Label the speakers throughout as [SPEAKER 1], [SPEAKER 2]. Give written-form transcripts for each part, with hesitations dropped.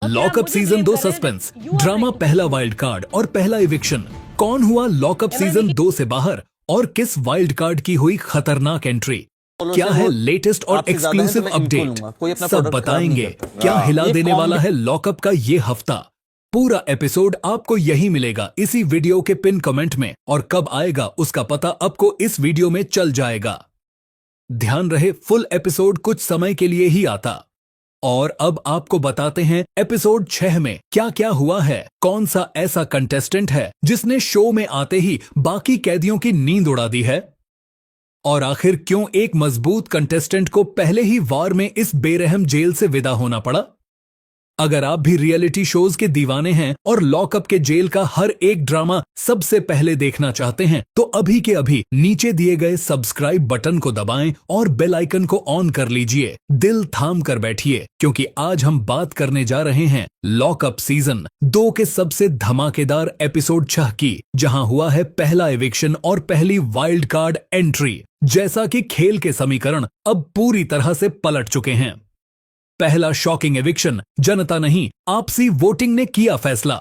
[SPEAKER 1] Lockup season 2 suspense, drama पहला wild card और पहला इविक्शन। कौन हुआ लॉकअप सीजन 2 से बाहर और किस वाइल्ड कार्ड की हुई खतरनाक एंट्री? क्या है लेटेस्ट और एक्सक्लूसिव अपडेट? सब बताएंगे। क्या हिला देने वाला है लॉकअप का ये हफ्ता? पूरा एपिसोड आपको यही मिलेगा इसी वीडियो के पिन कमेंट में, और कब आएगा उसका पता आपको इस वीडियो में चल जाएगा। ध्यान रहे, फुल एपिसोड कुछ समय के लिए ही आता। और अब आपको बताते हैं एपिसोड 6 में क्या क्या हुआ है। कौन सा ऐसा कंटेस्टेंट है जिसने शो में आते ही बाकी कैदियों की नींद उड़ा दी है? और आखिर क्यों एक मजबूत कंटेस्टेंट को पहले ही वार में इस बेरहम जेल से विदा होना पड़ा? अगर आप भी रियलिटी शोज के दीवाने हैं और लॉकअप के जेल का हर एक ड्रामा सबसे पहले देखना चाहते हैं, तो अभी के अभी नीचे दिए गए सब्सक्राइब बटन को दबाएं और बेल आइकन को ऑन कर लीजिए। दिल थाम कर बैठिए, क्योंकि आज हम बात करने जा रहे हैं लॉकअप सीजन 2 के सबसे धमाकेदार एपिसोड 6 की, जहां हुआ है पहला इविक्शन और पहली वाइल्ड कार्ड एंट्री। जैसा कि खेल के समीकरण अब पूरी तरह से पलट चुके हैं। पहला शॉकिंग एविक्शन, जनता नहीं आपसी वोटिंग ने किया फैसला।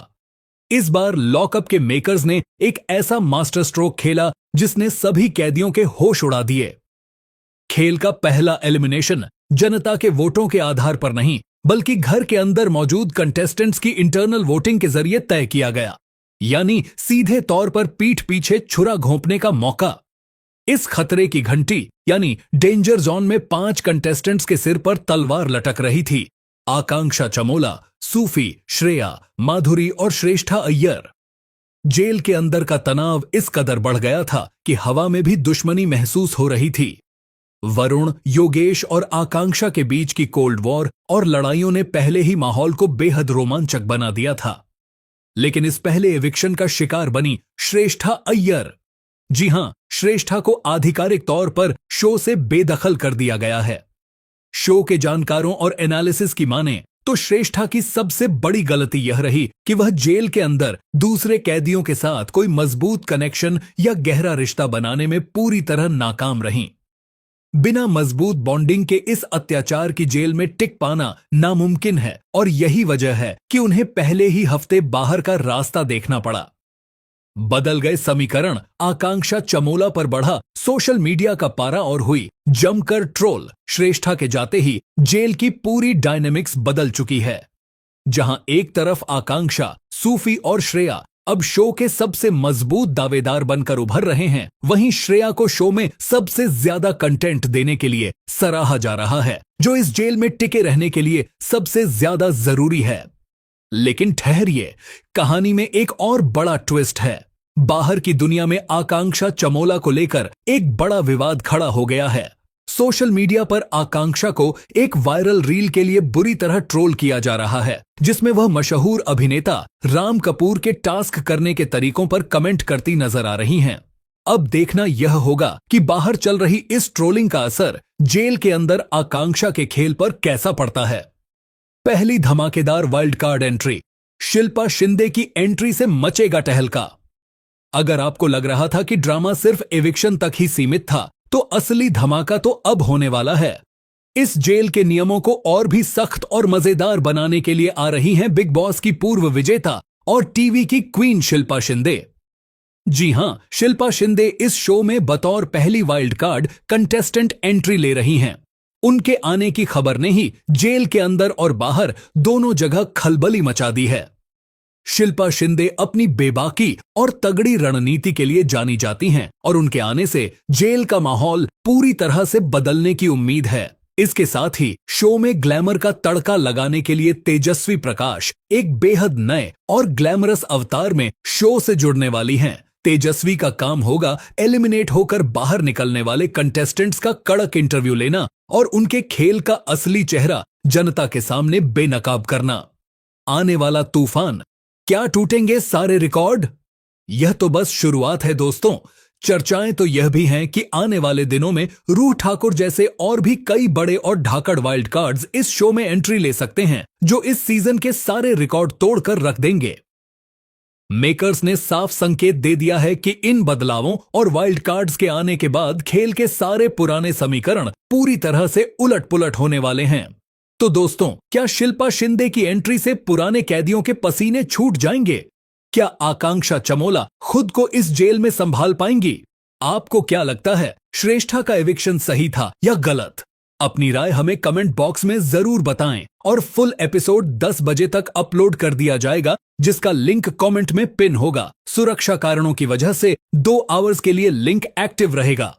[SPEAKER 1] इस बार लॉकअप के मेकर्स ने एक ऐसा मास्टर स्ट्रोक खेला जिसने सभी कैदियों के होश उड़ा दिए। खेल का पहला एलिमिनेशन जनता के वोटों के आधार पर नहीं, बल्कि घर के अंदर मौजूद कंटेस्टेंट्स की इंटरनल वोटिंग के जरिए तय किया गया। यानी सीधे तौर पर पीठ पीछे छुरा घोंपने का मौका। इस खतरे की घंटी यानी डेंजर जोन में 5 कंटेस्टेंट्स के सिर पर तलवार लटक रही थी। आकांक्षा चमोला, सूफी, श्रेया, माधुरी और श्रेष्ठा अय्यर। जेल के अंदर का तनाव इस कदर बढ़ गया था कि हवा में भी दुश्मनी महसूस हो रही थी। वरुण, योगेश और आकांक्षा के बीच की कोल्ड वॉर और लड़ाइयों ने पहले ही माहौल को बेहद रोमांचक बना दिया था। लेकिन इस पहले एविक्शन का शिकार बनी श्रेष्ठा अय्यर। जी हां, श्रेष्ठा को आधिकारिक तौर पर शो से बेदखल कर दिया गया है। शो के जानकारों और एनालिसिस की माने तो श्रेष्ठा की सबसे बड़ी गलती यह रही कि वह जेल के अंदर दूसरे कैदियों के साथ कोई मजबूत कनेक्शन या गहरा रिश्ता बनाने में पूरी तरह नाकाम रहीं। बिना मजबूत बॉन्डिंग के इस अत्याचार की जेल में टिक पाना नामुमकिन है, और यही वजह है कि उन्हें पहले ही हफ्ते बाहर का रास्ता देखना पड़ा। बदल गए समीकरण, आकांक्षा चमोला पर बढ़ा सोशल मीडिया का पारा और हुई जमकर ट्रोल। श्रेष्ठा के जाते ही जेल की पूरी डायनेमिक्स बदल चुकी है। जहां एक तरफ आकांक्षा, सूफी और श्रेया अब शो के सबसे मजबूत दावेदार बनकर उभर रहे हैं, वहीं श्रेया को शो में सबसे ज्यादा कंटेंट देने के लिए सराहा जा रहा है, जो इस जेल में टिके रहने के लिए सबसे ज्यादा जरूरी है। लेकिन ठहरिए, कहानी में एक और बड़ा ट्विस्ट है। बाहर की दुनिया में आकांक्षा चमोला को लेकर एक बड़ा विवाद खड़ा हो गया है। सोशल मीडिया पर आकांक्षा को एक वायरल रील के लिए बुरी तरह ट्रोल किया जा रहा है, जिसमें वह मशहूर अभिनेता राम कपूर के टास्क करने के तरीकों पर कमेंट करती नजर आ रही हैं। अब देखना यह होगा कि बाहर चल रही इस ट्रोलिंग का असर जेल के अंदर आकांक्षा के खेल पर कैसा पड़ता है। पहली धमाकेदार wild card entry, Shilpa Shinde की एंट्री से मचेगा टहलका। अगर आपको लग रहा था कि ड्रामा सिर्फ एविक्शन तक ही सीमित था, तो असली धमाका तो अब होने वाला है। इस जेल के नियमों को और भी सख्त और मजेदार बनाने के लिए आ रही हैं बिग बॉस की पूर्व विजेता और टीवी की क्वीन शिल्पा शिंदे। जी हां, शिल्पा शिंदे इस शो में बतौर पहली वाइल्ड कार्ड कंटेस्टेंट एंट्री ले रही हैं। उनके आने की खबर ने ही जेल के अंदर और बाहर दोनों जगह खलबली मचा दी है। शिल्पा शिंदे अपनी बेबाकी और तगड़ी रणनीति के लिए जानी जाती हैं, और उनके आने से जेल का माहौल पूरी तरह से बदलने की उम्मीद है। इसके साथ ही शो में ग्लैमर का तड़का लगाने के लिए तेजस्वी प्रकाश एक बेहद नए और ग्लैमरस अवतार में शो से जुड़ने वाली हैं। तेजस्वी का काम होगा एलिमिनेट होकर बाहर निकलने वाले कंटेस्टेंट्स का कड़क इंटरव्यू लेना और उनके खेल का असली चेहरा जनता के सामने बेनकाब करना। आने वाला तूफान, क्या टूटेंगे सारे रिकॉर्ड? यह तो बस शुरुआत है दोस्तों। चर्चाएं तो यह भी हैं कि आने वाले दिनों में रूह ठाकुर जैसे और भी कई बड़े और धाकड़ वाइल्ड कार्ड्स इस शो में एंट्री ले सकते हैं, जो इस सीजन के सारे रिकॉर्ड तोड़कर रख देंगे। मेकर्स ने साफ संकेत दे दिया है कि इन बदलावों और वाइल्ड कार्ड्स के आने के बाद खेल के सारे पुराने समीकरण पूरी तरह से उलट पुलट होने वाले हैं। तो दोस्तों, क्या शिल्पा शिंदे की एंट्री से पुराने कैदियों के पसीने छूट जाएंगे? क्या आकांक्षा चमोला खुद को इस जेल में संभाल पाएंगी? आपको क्या लगता है, श्रेष्ठा का एविक्शन सही था या गलत? अपनी राय हमें कमेंट बॉक्स में जरूर बताएं और फुल एपिसोड 10 बजे तक अपलोड कर दिया जाएगा, जिसका लिंक कमेंट में पिन होगा। सुरक्षा कारणों की वजह से 2 आवर्स के लिए लिंक एक्टिव रहेगा।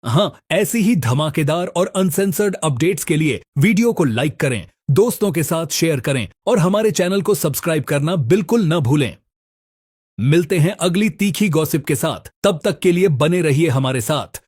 [SPEAKER 1] हाँ, ऐसी ही धमाकेदार और अनसेंसर्ड अपडेट्स के लिए वीडियो को लाइक करें, दोस्तों के साथ शेयर करें और हमारे चैनल को सब्सक्राइब करना बिल्कुल न भूलें। मिलते हैं अगली तीखी गॉसिप के साथ, तब तक के लिए बने रहिए हमारे साथ।